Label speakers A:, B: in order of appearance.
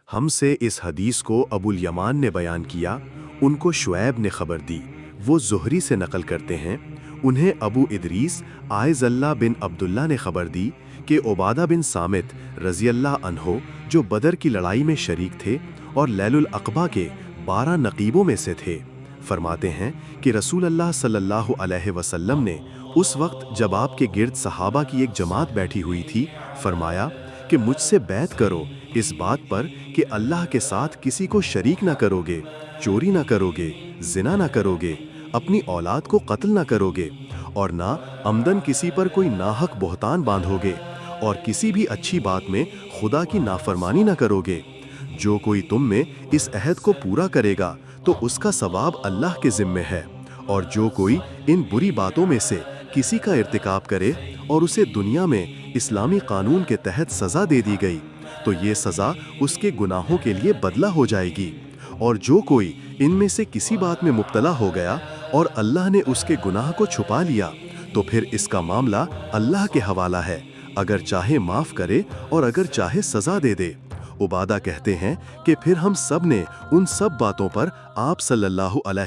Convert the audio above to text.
A: ہم سے اس حدیث کو ابو الیمان نے بیان کیا، ان کو شعیب نے خبر دی، وہ زہری سے نقل کرتے ہیں، انہیں ابو ادریس عائض اللہ بن عبداللہ نے خبر دی کہ عبادہ بن صامت رضی اللہ عنہ جو بدر کی لڑائی میں شریک تھے اور لیل العقبہ کے 12 نقیبوں میں سے تھے، فرماتے ہیں کہ رسول اللہ صلی اللہ علیہ وسلم نے اس وقت جب آپ کے گرد صحابہ کی ایک جماعت بیٹھی ہوئی تھی، فرمایا کہ مجھ سے بیعت کرو اس بات پر کہ اللہ کے ساتھ کسی کو شریک نہ کرو گے، چوری نہ کرو گے، زنا نہ کرو گے، اپنی اولاد کو قتل نہ کرو گے، اور نہ عمدن کسی پر کوئی ناحق بہتان باندھو گے، اور کسی بھی اچھی بات میں خدا کی نافرمانی نہ کرو گے۔ جو کوئی تم میں اس عہد کو پورا کرے گا تو اس کا ثواب اللہ کے ذمے ہے، اور جو کوئی ان بری باتوں میں سے کسی کا ارتکاب کرے اور اسے دنیا میں اسلامی قانون کے تحت سزا دے دی گئی تو یہ سزا اس کے گناہوں کے لیے بدلہ ہو جائے گی، اور جو کوئی ان میں سے کسی بات میں مبتلا ہو گیا اور اللہ نے اس کے گناہ کو چھپا لیا تو پھر اس کا معاملہ اللہ کے حوالہ ہے، اگر چاہے معاف کرے اور اگر چاہے سزا دے دے۔ عبادہ کہتے ہیں کہ پھر ہم سب نے ان سب باتوں پر آپ صلی اللہ علیہ